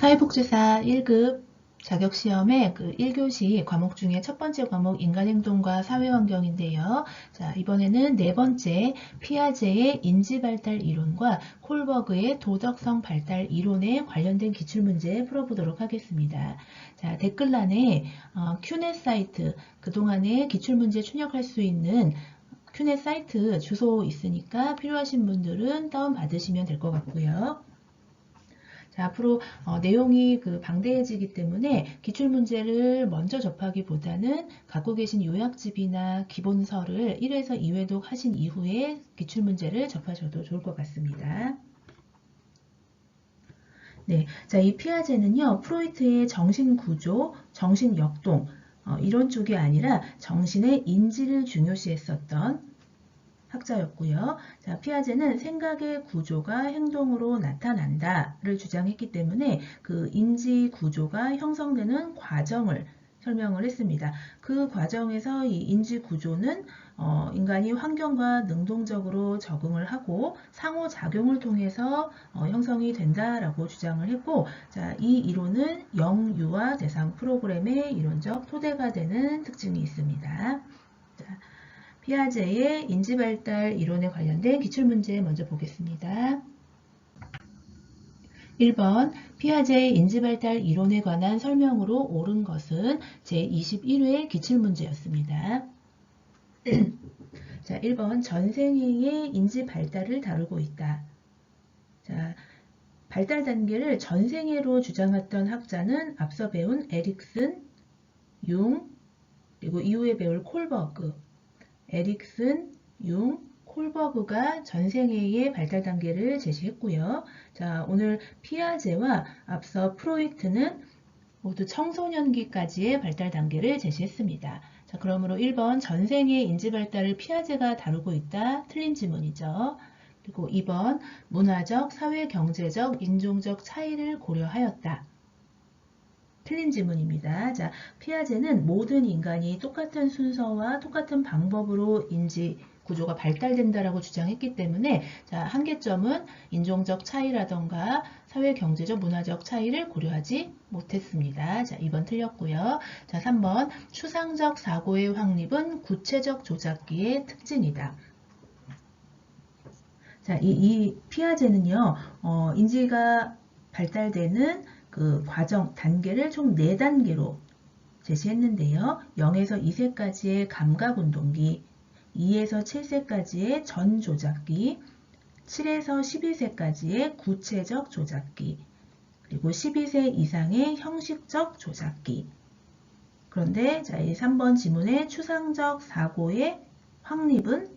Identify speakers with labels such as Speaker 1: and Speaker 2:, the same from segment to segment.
Speaker 1: 사회복지사 1급 자격시험의 그 1교시 과목 중에 첫 번째 과목 인간행동과 사회환경인데요. 자, 이번에는 네 번째 피아제의 인지발달 이론과 콜버그의 도덕성 발달 이론에 관련된 기출문제 풀어보도록 하겠습니다. 자, 댓글란에 큐넷 사이트, 그동안에 기출문제 출력할 수 있는 큐넷 사이트 주소 있으니까 필요하신 분들은 다운받으시면 될 것 같고요. 자, 앞으로 내용이 방대해지기 때문에 기출문제를 먼저 접하기보다는 갖고 계신 요약집이나 기본서를 1회에서 2회독 하신 이후에 기출문제를 접하셔도 좋을 것 같습니다. 네, 자, 이 피아제는요, 프로이트의 정신구조, 정신역동, 이런 쪽이 아니라 정신의 인지를 중요시했었던 학자였고요. 자, 피아제는 생각의 구조가 행동으로 나타난다를 주장했기 때문에 그 인지 구조가 형성되는 과정을 설명을 했습니다. 그 과정에서 이 인지 구조는 인간이 환경과 능동적으로 적응을 하고 상호작용을 통해서 형성이 된다라고 주장을 했고, 자, 이 이론은 영유아 대상 프로그램의 이론적 토대가 되는 특징이 있습니다. 자, 피아제의 인지발달 이론에 관련된 기출문제 먼저 보겠습니다. 1번 피아제의 인지발달 이론에 관한 설명으로 옳은 것은 제21회 기출문제였습니다. 자, 1번 전생애의 인지발달을 다루고 있다. 자, 발달 단계를 전생애로 주장했던 학자는 앞서 배운 에릭슨, 융, 그리고 이후에 배울 콜버그, 에릭슨, 융, 콜버그가 전생애의 발달 단계를 제시했고요. 자, 오늘 피아제와 앞서 프로이트는 모두 청소년기까지의 발달 단계를 제시했습니다. 자, 그러므로 1번 전생애 인지 발달을 피아제가 다루고 있다. 틀린 지문이죠. 그리고 2번 문화적, 사회, 경제적, 인종적 차이를 고려하였다. 틀린 지문입니다. 자, 피아제는 모든 인간이 똑같은 순서와 똑같은 방법으로 인지 구조가 발달된다라고 주장했기 때문에 자, 한계점은 인종적 차이라던가 사회, 경제적, 문화적 차이를 고려하지 못했습니다. 자, 2번 틀렸고요. 자, 3번 추상적 사고의 확립은 구체적 조작기의 특징이다. 자, 이 피아제는요, 인지가 발달되는 그 과정, 단계를 총 4단계로 제시했는데요. 0에서 2세까지의 감각운동기, 2에서 7세까지의 전조작기, 7에서 12세까지의 구체적 조작기, 그리고 12세 이상의 형식적 조작기. 그런데 자, 이 3번 지문의 추상적 사고의 확립은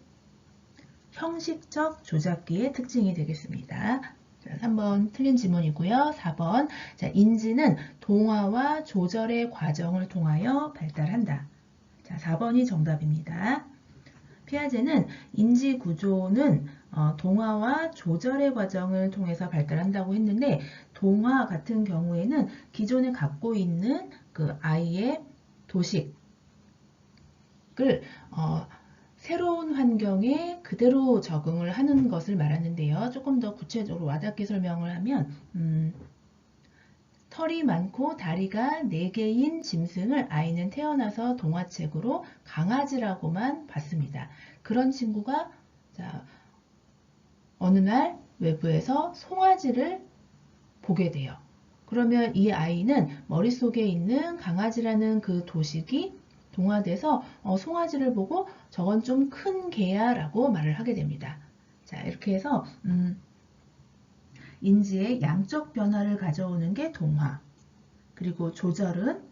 Speaker 1: 형식적 조작기의 특징이 되겠습니다. 자, 3번 틀린 지문이고요. 4번 자, 인지는 동화와 조절의 과정을 통하여 발달한다. 자, 4번이 정답입니다. 피아제는 인지 구조는 동화와 조절의 과정을 통해서 발달한다고 했는데 동화 같은 경우에는 기존에 갖고 있는 그 아이의 도식을 새로운 환경에 그대로 적응을 하는 것을 말하는데요. 조금 더 구체적으로 와닿게 설명을 하면 털이 많고 다리가 4개인 짐승을 아이는 태어나서 동화책으로 강아지라고만 봤습니다. 그런 친구가 자, 어느 날 외부에서 송아지를 보게 돼요. 그러면 이 아이는 머릿속에 있는 강아지라는 그 도식이 동화돼서 송아지를 보고 저건 좀 큰 개야 라고 말을 하게 됩니다. 자, 이렇게 해서 인지의 양적 변화를 가져오는 게 동화. 그리고 조절은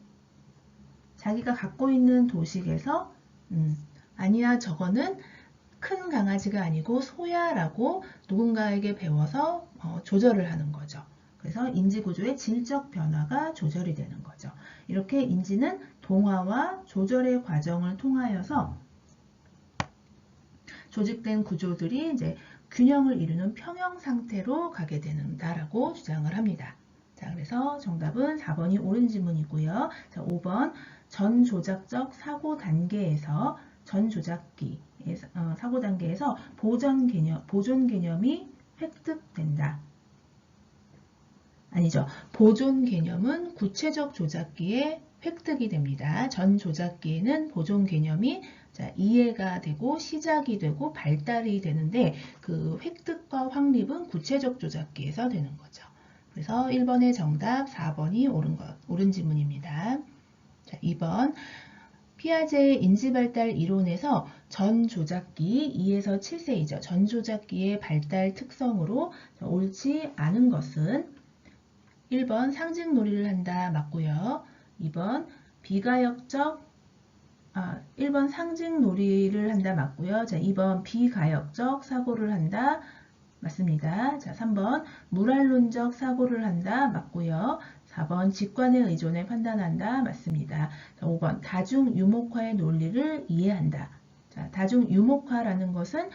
Speaker 1: 자기가 갖고 있는 도식에서 아니야 저거는 큰 강아지가 아니고 소야 라고 누군가에게 배워서 조절을 하는 거죠. 그래서 인지구조의 질적 변화가 조절이 되는 거죠. 이렇게 인지는 동화와 조절의 과정을 통하여서 조직된 구조들이 이제 균형을 이루는 평형 상태로 가게 된다라고 주장을 합니다. 자, 그래서 정답은 4번이 옳은 지문이고요. 자, 5번 전조작적 사고 단계에서 전조작기 사고 단계에서 보존 개념이 획득된다. 아니죠. 보존 개념은 구체적 조작기에 획득이 됩니다. 전 조작기에는 보존 개념이 이해가 되고 시작이 되고 발달이 되는데 그 획득과 확립은 구체적 조작기에서 되는 거죠. 그래서 1번의 정답, 4번이 옳은 지문입니다. 자, 2번. 피아제의 인지발달 이론에서 전 조작기 2에서 7세이죠. 전 조작기의 발달 특성으로 옳지 않은 것은 1번 상징놀이를 한다 맞고요. 2번 1번 상징놀이를 한다 맞고요. 자, 2번 비가역적 사고를 한다 맞습니다. 자, 3번 무랄론적 사고를 한다 맞고요. 4번 직관의 의존에 판단한다 맞습니다. 자, 5번 다중유목화의 논리를 이해한다. 자, 다중유목화라는 것은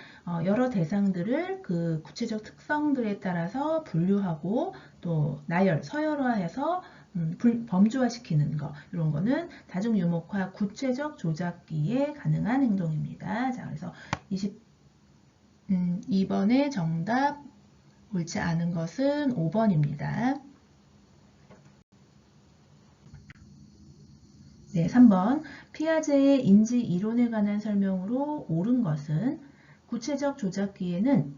Speaker 1: 여러 대상들을 그 구체적 특성들에 따라서 분류하고 또 나열, 서열화해서 범주화시키는 거, 이런 거는 다중유목화 구체적 조작기에 가능한 행동입니다. 자, 그래서 2번의 정답 옳지 않은 것은 5번입니다. 네, 3번 피아제의 인지 이론에 관한 설명으로 옳은 것은 구체적 조작기에는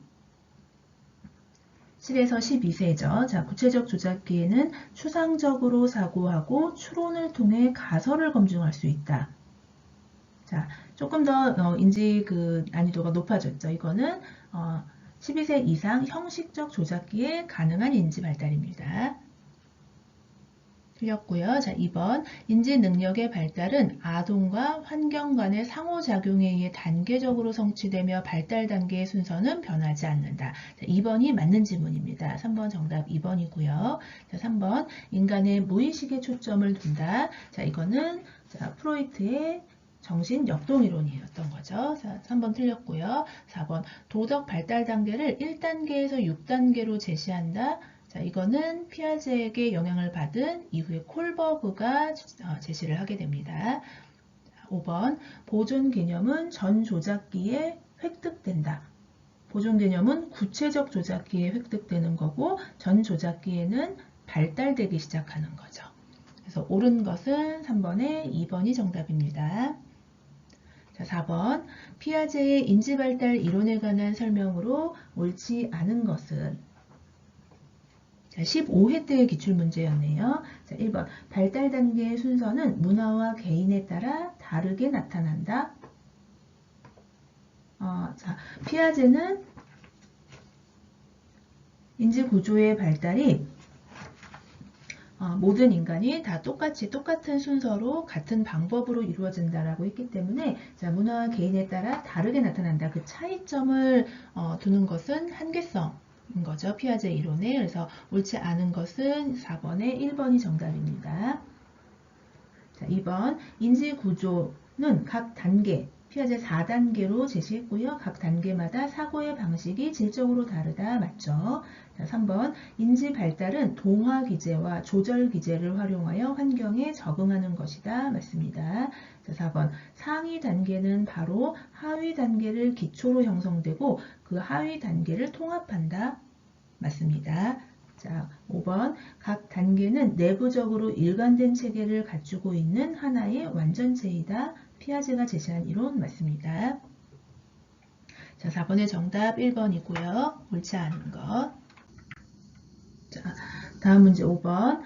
Speaker 1: 7에서 12세죠. 자, 구체적 조작기에는 추상적으로 사고하고 추론을 통해 가설을 검증할 수 있다. 자, 조금 더 인지 그 난이도가 높아졌죠. 이거는 12세 이상 형식적 조작기에 가능한 인지 발달입니다. 틀렸고요. 자, 2번 인지 능력의 발달은 아동과 환경 간의 상호작용에 의해 단계적으로 성취되며 발달 단계의 순서는 변하지 않는다. 자, 2번이 맞는 지문입니다. 3번 정답 2번이고요. 자, 3번 인간의 무의식에 초점을 둔다. 자, 이거는 프로이트의 정신 역동 이론이었던 거죠. 자, 3번 틀렸고요. 4번 도덕 발달 단계를 1단계에서 6단계로 제시한다. 자, 이거는 피아제에게 영향을 받은 이후에 콜버그가 제시를 하게 됩니다. 5번 보존 개념은 전 조작기에 획득된다. 보존 개념은 구체적 조작기에 획득되는 거고 전 조작기에는 발달되기 시작하는 거죠. 그래서 옳은 것은 3번의 2번이 정답입니다. 자, 4번 피아제의 인지발달 이론에 관한 설명으로 옳지 않은 것은 자, 15회 때의 기출문제였네요. 자, 1번 발달 단계의 순서는 문화와 개인에 따라 다르게 나타난다. 자, 피아제는 인지구조의 발달이 모든 인간이 다 똑같은 순서로 같은 방법으로 이루어진다라고 했기 때문에 자, 문화와 개인에 따라 다르게 나타난다. 그 차이점을 두는 것은 한계성. 거죠. 피아제 이론에. 그래서 옳지 않은 것은 4번의 1번이 정답입니다. 자, 2번 인지 구조는 각 단계 피아제 4단계로 제시했고요. 각 단계마다 사고의 방식이 질적으로 다르다. 맞죠? 자, 3번 인지 발달은 동화 기제와 조절 기제를 활용하여 환경에 적응하는 것이다. 맞습니다. 자, 4번 상위 단계는 바로 하위 단계를 기초로 형성되고 그 하위 단계를 통합한다. 맞습니다. 자, 5번 각 단계는 내부적으로 일관된 체계를 갖추고 있는 하나의 완전체이다. 피아제가 제시한 이론 맞습니다. 자, 4번의 정답 1번이고요. 옳지 않은 것. 자, 다음 문제 5번.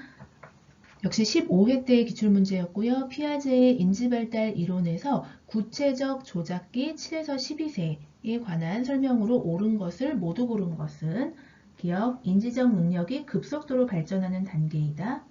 Speaker 1: 역시 15회 때의 기출문제였고요. 피아제의 인지발달 이론에서 구체적 조작기 7에서 12세에 관한 설명으로 옳은 것을 모두 고른 것은 기억, 인지적 능력이 급속도로 발전하는 단계이다.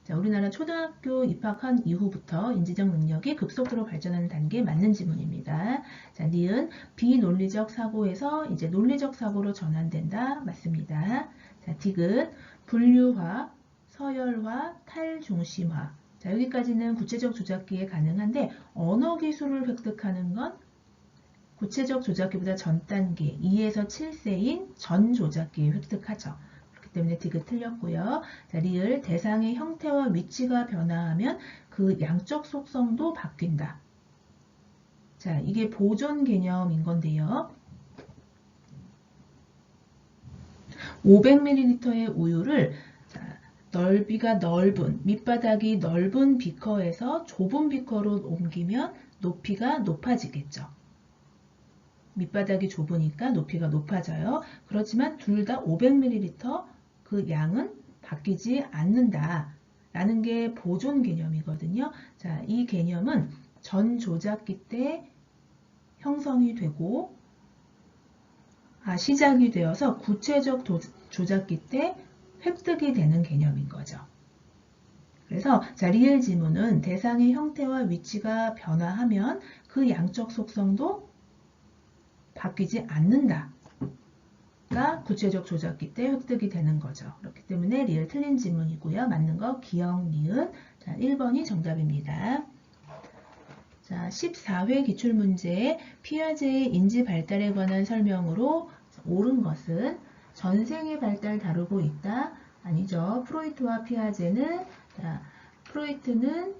Speaker 1: 자, 우리나라 초등학교 입학한 이후부터 인지적 능력이 급속도로 발전하는 단계에 맞는 지문입니다. 자, 니은 비논리적 사고에서 이제 논리적 사고로 전환된다. 맞습니다. 자, 디귿 분류화, 서열화, 탈중심화. 자, 여기까지는 구체적 조작기에 가능한데 언어 기술을 획득하는 건 구체적 조작기보다 전 단계 2에서 7세인 전 조작기에 획득하죠. 그렇기 때문에 디귿 틀렸고요. 자, 리을 대상의 형태와 위치가 변화하면 그 양적 속성도 바뀐다. 자, 이게 보존 개념인 건데요. 500ml의 우유를 넓이가 넓은, 밑바닥이 넓은 비커에서 좁은 비커로 옮기면 높이가 높아지겠죠. 밑바닥이 좁으니까 높이가 높아져요. 그렇지만 둘 다 500ml 그 양은 바뀌지 않는다 라는 게 보존 개념이거든요. 자, 이 개념은 전 조작기 때 형성이 되고 시작이 되어서 구체적 조작기 때 획득이 되는 개념인 거죠. 그래서 자, 리을 지문은 대상의 형태와 위치가 변화하면 그 양적 속성도 바뀌지 않는다가 구체적 조작기 때 획득이 되는 거죠. 그렇기 때문에 리을 틀린 지문이고요. 맞는 거 기억, 니은. 자, 1번이 정답입니다. 자, 14회 기출문제 피아제의 인지 발달에 관한 설명으로 옳은 것은 전생의 발달 다루고 있다. 아니죠. 프로이트와 피아제는 프로이트는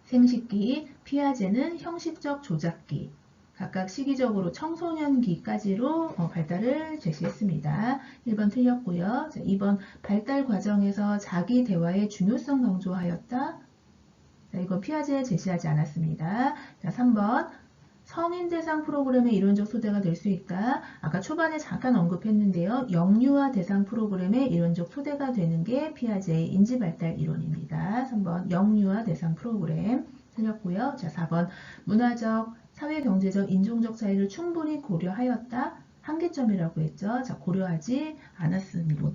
Speaker 1: 생식기, 피아제는 형식적 조작기. 각각 시기적으로 청소년기까지로 발달을 제시했습니다. 1번 틀렸고요. 자, 2번 발달 과정에서 자기 대화의 중요성 강조하였다. 자, 이건 피아제에 제시하지 않았습니다. 자, 3번 성인 대상 프로그램의 이론적 소대가 될 수 있다. 아까 초반에 잠깐 언급했는데요. 영유아 대상 프로그램의 이론적 소대가 되는 게 피아제의 인지발달 이론입니다. 3번 영유아 대상 프로그램 틀렸고요. 자, 4번 문화적, 사회경제적, 인종적 차이를 충분히 고려하였다. 한계점이라고 했죠. 자, 고려하지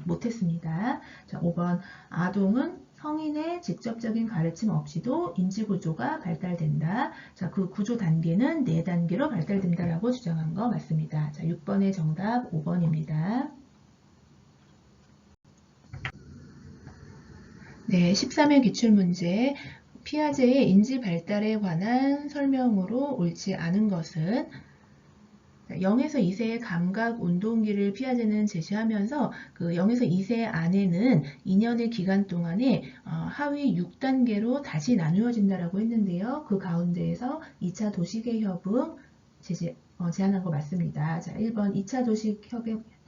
Speaker 1: 못했습니다. 자, 5번 아동은 성인의 직접적인 가르침 없이도 인지구조가 발달된다. 자, 그 구조 단계는 4단계로 발달된다라고 주장한 거 맞습니다. 자, 6번의 정답 5번입니다. 네, 13회 기출문제. 피아제의 인지 발달에 관한 설명으로 옳지 않은 것은 0에서 2세의 감각 운동기를 피아제는 제시하면서 그 0에서 2세 안에는 2년의 기간 동안에 하위 6단계로 다시 나누어진다라고 했는데요. 그 가운데에서 2차 도시계 협응 제안한 거 맞습니다. 자, 1번 2차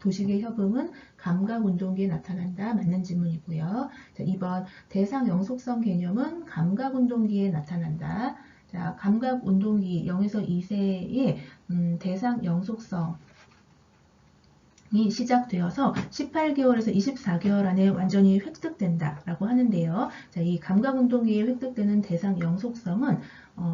Speaker 1: 도시계 협응은 감각 운동기에 나타난다. 맞는 질문이고요. 자, 2번 대상 영속성 개념은 감각 운동기에 나타난다. 자, 감각 운동기 0에서 2세의 대상 영속성이 시작되어서 18개월에서 24개월 안에 완전히 획득된다라고 하는데요. 자, 이 감각 운동기에 획득되는 대상 영속성은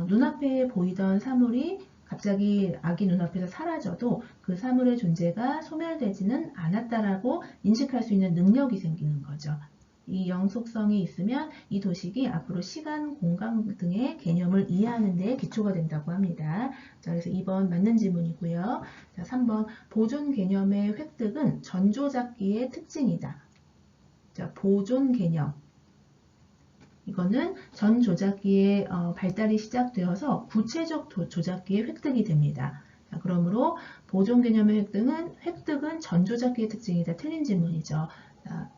Speaker 1: 눈앞에 보이던 사물이 갑자기 아기 눈앞에서 사라져도 그 사물의 존재가 소멸되지는 않았다라고 인식할 수 있는 능력이 생기는 거죠. 이 영속성이 있으면 이 도식이 앞으로 시간, 공간 등의 개념을 이해하는 데 기초가 된다고 합니다. 자, 그래서 2번 맞는 질문이고요. 자, 3번 보존 개념의 획득은 전조작기의 특징이다. 자, 보존 개념. 이거는 전 조작기의 발달이 시작되어서 구체적 조작기의 획득이 됩니다. 자, 그러므로 보존 개념의 획득은 전 조작기의 특징이다. 틀린 질문이죠. 자,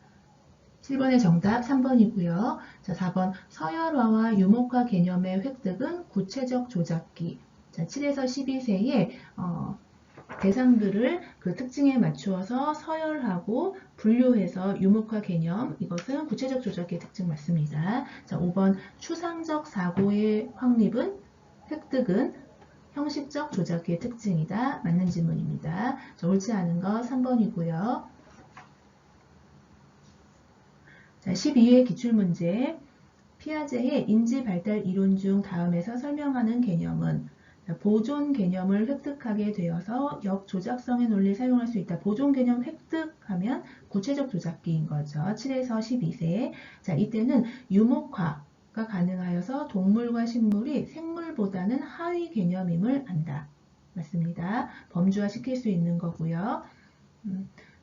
Speaker 1: 7번의 정답 3번이고요. 자, 4번 서열화와 유목화 개념의 획득은 구체적 조작기. 자, 7에서 12세의 대상들을 그 특징에 맞추어서 서열하고 분류해서 유목화 개념, 이것은 구체적 조작기의 특징 맞습니다. 자, 5번 추상적 사고의 획득은 형식적 조작기의 특징이다. 맞는 질문입니다. 자, 옳지 않은 거 3번이고요. 자, 12회 기출문제. 피아제의 인지발달 이론 중 다음에서 설명하는 개념은 보존 개념을 획득하게 되어서 역조작성의 논리를 사용할 수 있다. 보존 개념 획득하면 구체적 조작기인 거죠. 7에서 12세. 자, 이때는 유목화가 가능하여서 동물과 식물이 생물보다는 하위 개념임을 안다. 맞습니다. 범주화 시킬 수 있는 거고요.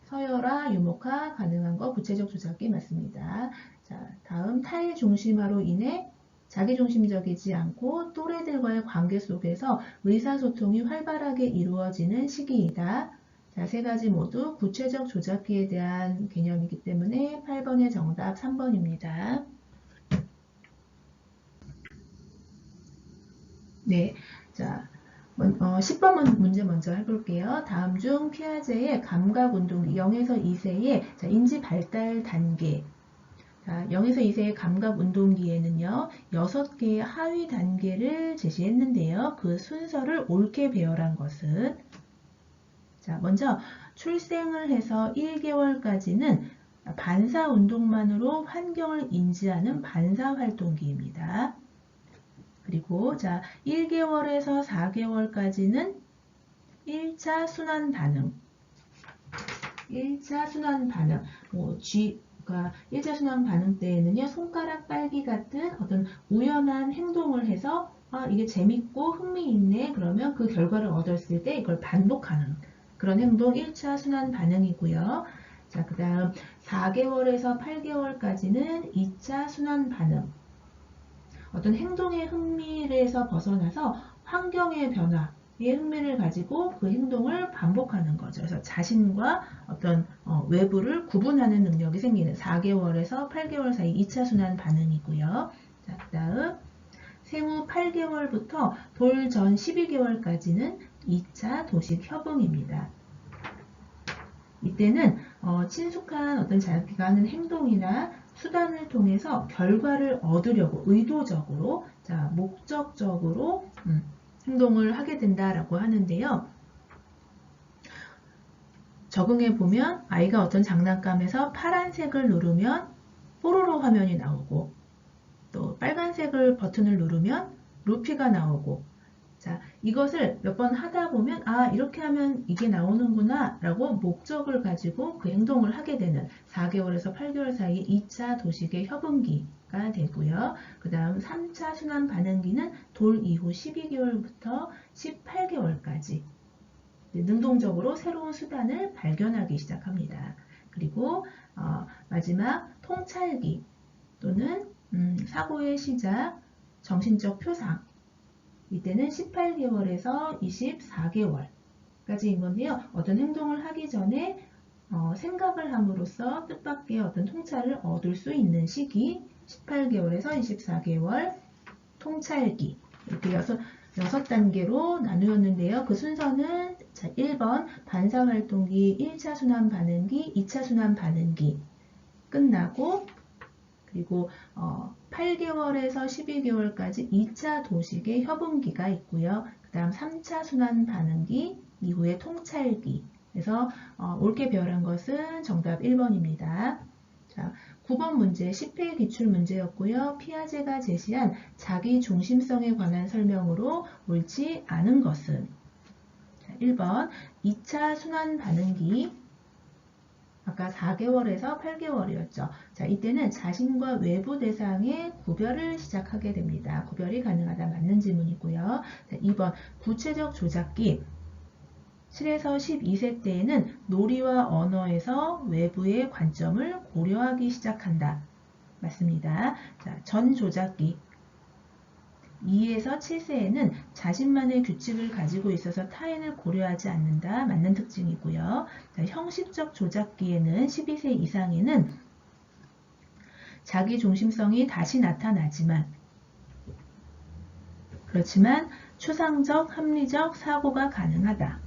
Speaker 1: 서열화, 유목화 가능한 거 구체적 조작기 맞습니다. 자, 다음 타일 중심화로 인해 자기중심적이지 않고 또래들과의 관계 속에서 의사소통이 활발하게 이루어지는 시기이다. 자, 세 가지 모두 구체적 조작기에 대한 개념이기 때문에 8번의 정답 3번입니다. 네, 자, 10번 문제 먼저 해볼게요. 다음 중 피아제의 감각운동기 0에서 2세의 인지 발달 단계. 자, 0에서 2세의 감각운동기에는요, 6개의 하위 단계를 제시했는데요. 그 순서를 옳게 배열한 것은, 자, 먼저 출생을 해서 1개월까지는 반사 운동만으로 환경을 인지하는 반사 활동기입니다. 그리고 자, 1개월에서 4개월까지는 1차 순환 반응. 1차 순환 반응. 그러니까 1차 순환 반응 때에는요, 손가락 빨기 같은 어떤 우연한 행동을 해서 이게 재밌고 흥미있네. 그러면 그 결과를 얻었을 때 이걸 반복하는 그런 행동 1차 순환 반응이고요. 자, 그 다음 4개월에서 8개월까지는 2차 순환 반응. 어떤 행동의 흥미에서 벗어나서 환경의 변화에 흥미를 가지고 그 행동을 반복하는 거죠. 그래서 자신과 어떤 외부를 구분하는 능력이 생기는 4개월에서 8개월 사이 2차 순환 반응이고요. 자, 그 다음 생후 8개월부터 돌 전 12개월까지는 2차 도식 협응입니다. 이때는 친숙한 어떤 자기가 하는 행동이나 수단을 통해서 결과를 얻으려고 의도적으로, 자, 목적적으로 행동을 하게 된다라고 하는데요. 적응해 보면 아이가 어떤 장난감에서 파란색을 누르면 뽀로로 화면이 나오고, 또 빨간색을 버튼을 누르면 루피가 나오고, 자, 이것을 몇 번 하다 보면 이렇게 하면 이게 나오는구나 라고 목적을 가지고 그 행동을 하게 되는 4개월에서 8개월 사이 2차 도식의 협응기가 되고요. 그 다음 3차 순환 반응기는 돌 이후 12개월부터 18개월까지 능동적으로 새로운 수단을 발견하기 시작합니다. 그리고 마지막 통찰기 또는 사고의 시작, 정신적 표상, 이때는 18개월에서 24개월까지인 건데요. 어떤 행동을 하기 전에 생각을 함으로써 뜻밖의 어떤 통찰을 얻을 수 있는 시기 18개월에서 24개월 통찰기 이렇게 6단계로 나누었는데요. 그 순서는 자, 1번 반사활동기 1차 순환 반응기 2차 순환 반응기 끝나고 그리고 8개월에서 12개월까지 2차 도식의 협응기가 있고요. 그 다음 3차 순환 반응기 이후에 통찰기. 그래서 옳게 배열한 것은 정답 1번입니다. 자, 9번 문제 10회 기출 문제였고요. 피아제가 제시한 자기 중심성에 관한 설명으로 옳지 않은 것은 자, 1번 2차 순환 반응기 아까 4개월에서 8개월이었죠. 자, 이때는 자신과 외부 대상의 구별을 시작하게 됩니다. 구별이 가능하다 맞는 질문이고요. 자, 2번 구체적 조작기 7에서 12세 때에는 놀이와 언어에서 외부의 관점을 고려하기 시작한다. 맞습니다. 자, 전 조작기 2에서 7세에는 자신만의 규칙을 가지고 있어서 타인을 고려하지 않는다. 맞는 특징이고요. 자, 형식적 조작기에는 12세 이상에는 자기 중심성이 다시 나타나지만 그렇지만 추상적, 합리적 사고가 가능하다.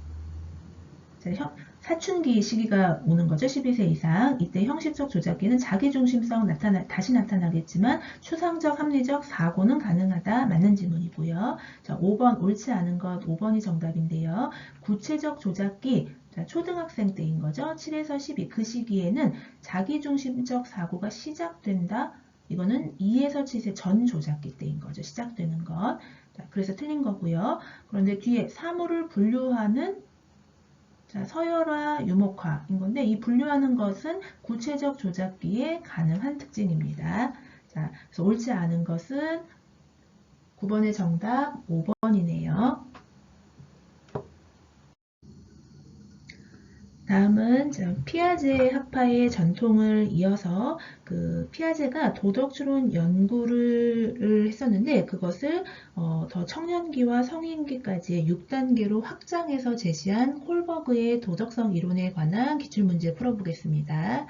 Speaker 1: 자, 사춘기 시기가 오는 거죠. 12세 이상. 이때 형식적 조작기는 자기중심성 다시 나타나겠지만 추상적, 합리적 사고는 가능하다. 맞는 질문이고요. 자, 5번 옳지 않은 것 5번이 정답인데요. 구체적 조작기 자, 초등학생 때인 거죠. 7에서 12 그 시기에는 자기중심적 사고가 시작된다. 이거는 2에서 7세 전 조작기 때인 거죠. 시작되는 것. 자, 그래서 틀린 거고요. 그런데 뒤에 사물을 분류하는 자, 서열화, 유목화인 건데 이 분류하는 것은 구체적 조작기에 가능한 특징입니다. 자, 그래서 옳지 않은 것은 9번의 정답 5번이네요. 다음은 피아제 학파의 전통을 이어서 그 피아제가 도덕추론 연구를 했었는데 그것을 더 청년기와 성인기까지의 6단계로 확장해서 제시한 홀버그의 도덕성 이론에 관한 기출문제 풀어보겠습니다.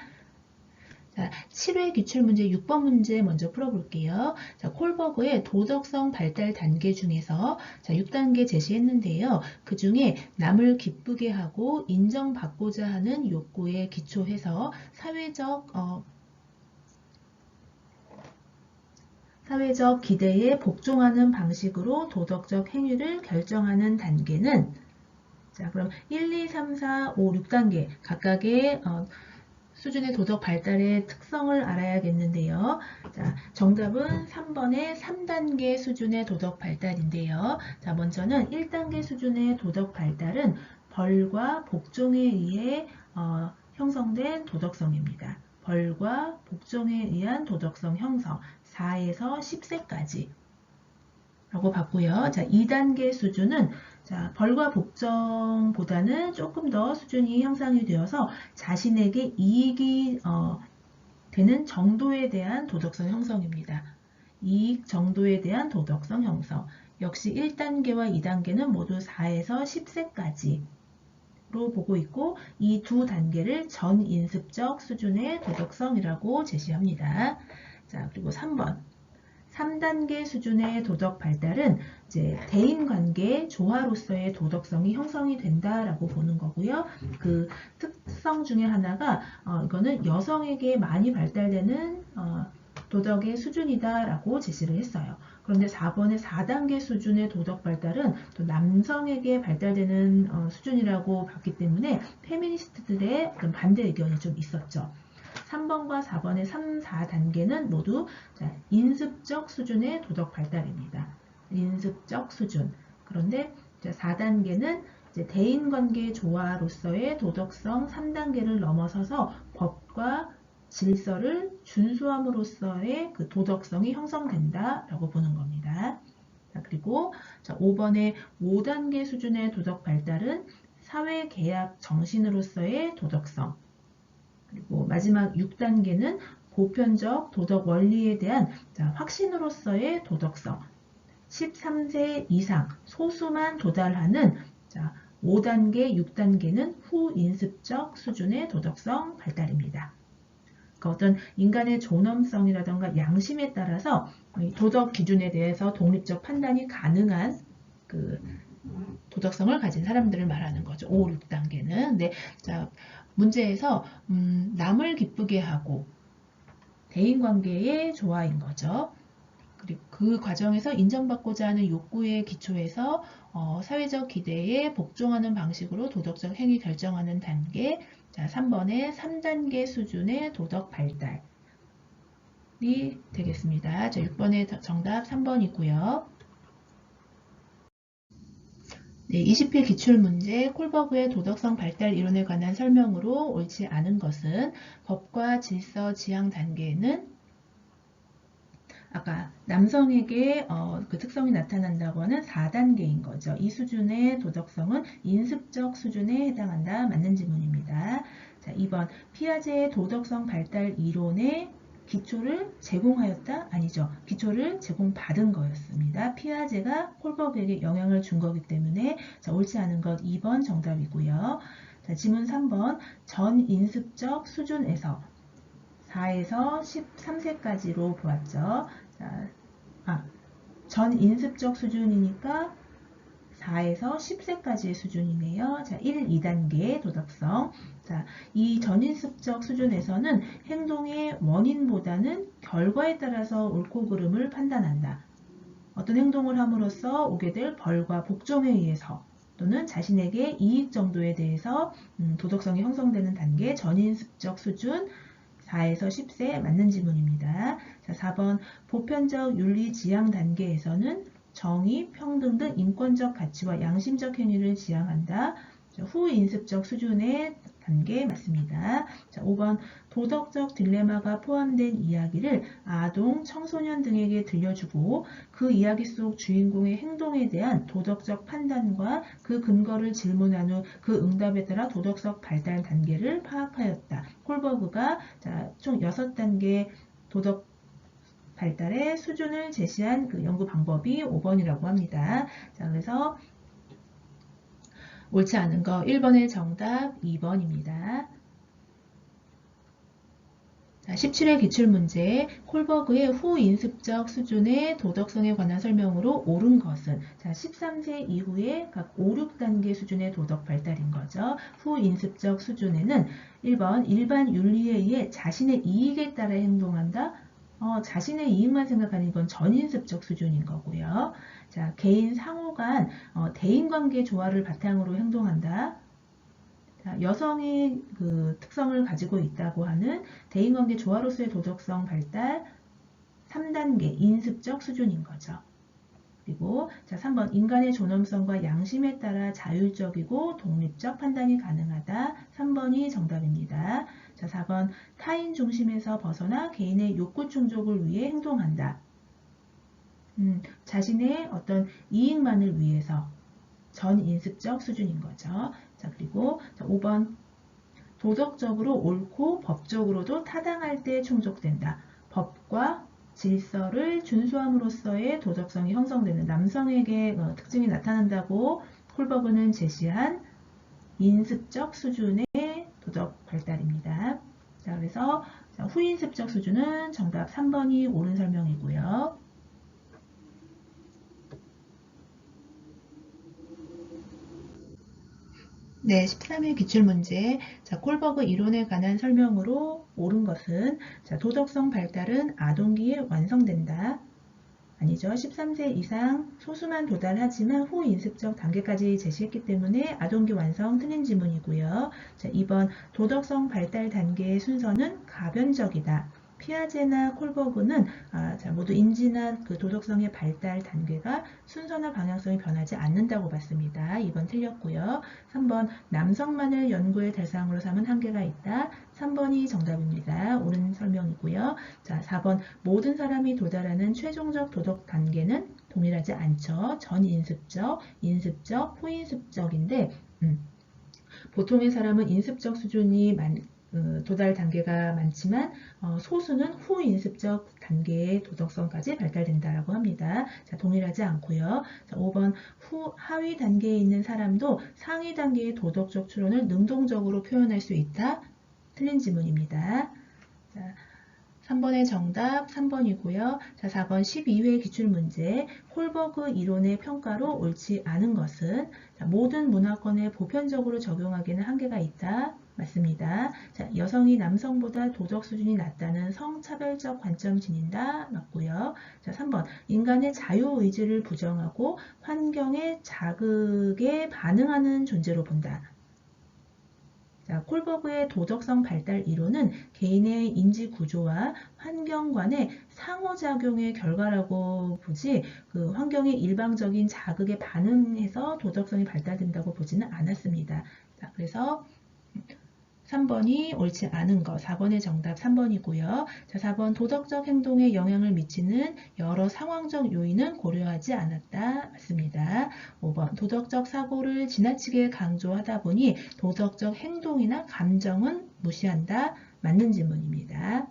Speaker 1: 자, 7회 기출문제 6번 문제 먼저 풀어볼게요. 자, 콜버그의 도덕성 발달 단계 중에서 자, 6단계 제시했는데요. 그 중에 남을 기쁘게 하고 인정받고자 하는 욕구에 기초해서 사회적 기대에 복종하는 방식으로 도덕적 행위를 결정하는 단계는 자, 그럼 1, 2, 3, 4, 5, 6단계 각각의 수준의 도덕 발달의 특성을 알아야겠는데요. 자, 정답은 3번의 3단계 수준의 도덕 발달인데요. 자, 먼저는 1단계 수준의 도덕 발달은 벌과 복종에 의해 형성된 도덕성입니다. 벌과 복종에 의한 도덕성 형성 4에서 10세까지 라고 봤고요. 자, 2단계 수준은 자, 벌과 복종보다는 조금 더 수준이 향상이 되어서 자신에게 이익이 되는 정도에 대한 도덕성 형성입니다. 이익 정도에 대한 도덕성 형성. 역시 1단계와 2단계는 모두 4에서 10세까지로 보고 있고 이 두 단계를 전인습적 수준의 도덕성이라고 제시합니다. 자, 그리고 3번. 3단계 수준의 도덕 발달은 이제 대인관계 조화로서의 도덕성이 형성이 된다라고 보는 거고요. 그 특성 중에 하나가 이거는 여성에게 많이 발달되는 도덕의 수준이다라고 제시를 했어요. 그런데 4번의 4단계 수준의 도덕 발달은 또 남성에게 발달되는 수준이라고 봤기 때문에 페미니스트들의 어떤 반대 의견이 좀 있었죠. 3번과 4번의 3, 4단계는 모두 인습적 수준의 도덕 발달입니다. 인습적 수준. 그런데 4단계는 대인관계 조화로서의 도덕성 3단계를 넘어서서 법과 질서를 준수함으로써의 그 도덕성이 형성된다라고 보는 겁니다. 자, 그리고 5번의 5단계 수준의 도덕 발달은 사회계약 정신으로서의 도덕성. 그리고 마지막 6단계는 보편적 도덕 원리에 대한 확신으로서의 도덕성. 13세 이상 소수만 도달하는 5단계, 6단계는 후인습적 수준의 도덕성 발달입니다. 그러니까 어떤 인간의 존엄성이라던가 양심에 따라서 도덕 기준에 대해서 독립적 판단이 가능한 그 도덕성을 가진 사람들을 말하는 거죠. 5, 6단계는. 네, 자, 문제에서 남을 기쁘게 하고 대인관계의 조화인 거죠. 그리고 그 과정에서 인정받고자 하는 욕구에 기초해서 사회적 기대에 복종하는 방식으로 도덕적 행위 결정하는 단계. 자, 3번의 3단계 수준의 도덕 발달이 되겠습니다. 자, 6번의 정답 3번이고요. 네, 20회 기출문제 콜버그의 도덕성 발달 이론에 관한 설명으로 옳지 않은 것은 법과 질서 지향 단계는 아까 남성에게 그 특성이 나타난다고 하는 4단계인 거죠. 이 수준의 도덕성은 인습적 수준에 해당한다. 맞는 지문입니다. 자, 2번 피아제의 도덕성 발달 이론의 기초를 제공하였다? 아니죠. 기초를 제공받은 거였습니다. 피아제가 콜버그에게 영향을 준 거기 때문에 자, 옳지 않은 것 2번 정답이고요. 자, 지문 3번 전인습적 수준에서 4에서 13세까지로 보았죠. 자, 전인습적 수준이니까 4에서 10세까지의 수준이네요. 자, 1, 2단계 도덕성. 자, 이 전인습적 수준에서는 행동의 원인보다는 결과에 따라서 옳고 그름을 판단한다. 어떤 행동을 함으로써 오게 될 벌과 복종에 의해서 또는 자신에게 이익 정도에 대해서 도덕성이 형성되는 단계 전인습적 수준 4에서 10세 맞는 지문입니다. 자, 4번 보편적 윤리 지향 단계에서는 정의, 평등 등 인권적 가치와 양심적 행위를 지향한다. 후인습적 수준의 단계 맞습니다. 자, 5번 도덕적 딜레마가 포함된 이야기를 아동, 청소년 등에게 들려주고 그 이야기 속 주인공의 행동에 대한 도덕적 판단과 그 근거를 질문한 후 그 응답에 따라 도덕적 발달 단계를 파악하였다. 콜버그가 총 6단계 도덕 발달의 수준을 제시한 그 연구 방법이 5번이라고 합니다. 자, 그래서 옳지 않은 거 1번의 정답 2번입니다. 자, 17회 기출문제 콜버그의 후인습적 수준의 도덕성에 관한 설명으로 옳은 것은 자, 13세 이후에 각 5, 6단계 수준의 도덕 발달인 거죠. 후인습적 수준에는 1번 일반 윤리에 의해 자신의 이익에 따라 행동한다. 자신의 이익만 생각하는 건 전인습적 수준인 거고요. 자, 개인 상호 간 대인관계 조화를 바탕으로 행동한다. 여성의 그 특성을 가지고 있다고 하는 대인관계 조화로서의 도덕성 발달 3단계 인습적 수준인 거죠. 그리고 자 3번 인간의 존엄성과 양심에 따라 자율적이고 독립적 판단이 가능하다. 3번이 정답입니다. 자 4번 타인 중심에서 벗어나 개인의 욕구 충족을 위해 행동한다. 자신의 어떤 이익만을 위해서 전인습적 수준인 거죠. 자, 그리고 5번 도덕적으로 옳고 법적으로도 타당할 때 충족된다. 법과 질서를 준수함으로써의 도덕성이 형성되는 남성에게 특징이 나타난다고 콜버그는 제시한 인습적 수준의 도덕 발달입니다. 자, 그래서 후인습적 수준은 정답 3번이 옳은 설명이고요. 네, 13회 기출문제. 자, 콜버그 이론에 관한 설명으로 옳은 것은 자, 도덕성 발달은 아동기에 완성된다. 아니죠. 13세 이상 소수만 도달하지만 후인습적 단계까지 제시했기 때문에 아동기 완성 틀린 지문이고요. 자, 2번 도덕성 발달 단계의 순서는 가변적이다. 피아제나 콜버그는 모두 인지나 그 도덕성의 발달 단계가 순서나 방향성이 변하지 않는다고 봤습니다. 2번 틀렸고요. 3번 남성만을 연구의 대상으로 삼은 한계가 있다. 3번이 정답입니다. 옳은 설명이고요. 자, 4번 모든 사람이 도달하는 최종적 도덕 단계는 동일하지 않죠. 전인습적, 인습적, 후인습적인데 보통의 사람은 인습적 수준이 도달 단계가 많지만 소수는 후인습적 단계의 도덕성까지 발달된다라고 합니다. 자, 동일하지 않고요. 자, 5번 하위 단계에 있는 사람도 상위 단계의 도덕적 추론을 능동적으로 표현할 수 있다. 틀린 지문입니다. 자, 3번의 정답 3번이고요. 자, 4번 12회 기출문제 콜버그 이론의 평가로 옳지 않은 것은 자, 모든 문화권에 보편적으로 적용하기는 한계가 있다. 맞습니다. 자, 여성이 남성보다 도덕 수준이 낮다는 성차별적 관점 지닌다. 맞고요. 자, 3번 인간의 자유의지를 부정하고 환경의 자극에 반응하는 존재로 본다. 자, 콜버그의 도덕성 발달 이론은 개인의 인지 구조와 환경 간의 상호작용의 결과라고 보지 그 환경의 일방적인 자극에 반응해서 도덕성이 발달된다고 보지는 않았습니다. 자, 그래서 3번이 옳지 않은 거, 4번의 정답 3번이고요. 자, 4번 도덕적 행동에 영향을 미치는 여러 상황적 요인은 고려하지 않았다. 맞습니다. 5번 도덕적 사고를 지나치게 강조하다 보니 도덕적 행동이나 감정은 무시한다. 맞는 질문입니다.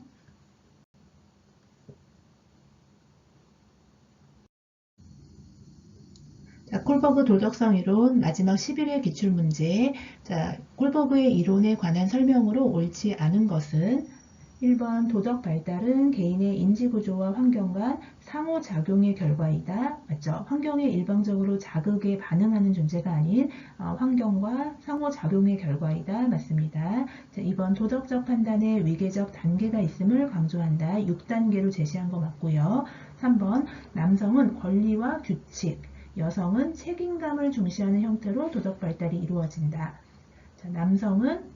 Speaker 1: 자, 콜버그 도덕성 이론 마지막 11회 기출문제. 자, 콜버그의 이론에 관한 설명으로 옳지 않은 것은 1번 도덕 발달은 개인의 인지구조와 환경 간 상호작용의 결과이다. 맞죠? 환경에 일방적으로 자극에 반응하는 존재가 아닌 환경과 상호작용의 결과이다. 맞습니다. 자, 2번 도덕적 판단에 위계적 단계가 있음을 강조한다. 6단계로 제시한 거 맞고요. 3번 남성은 권리와 규칙, 여성은 책임감을 중시하는 형태로 도덕 발달이 이루어진다. 자, 남성은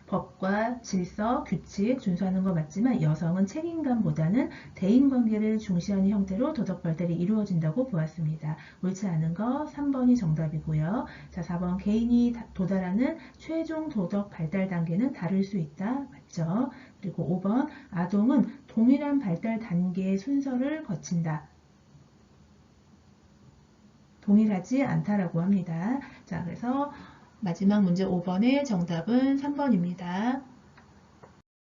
Speaker 1: 법과 질서, 규칙 준수하는 거 맞지만 여성은 책임감보다는 대인관계를 중시하는 형태로 도덕 발달이 이루어진다고 보았습니다. 옳지 않은 거 3번이 정답이고요. 자, 4번 개인이 도달하는 최종 도덕 발달 단계는 다를 수 있다. 맞죠? 그리고 5번 아동은 동일한 발달 단계의 순서를 거친다. 동일하지 않다라고 합니다. 자, 그래서 마지막 문제 5번의 정답은 3번입니다.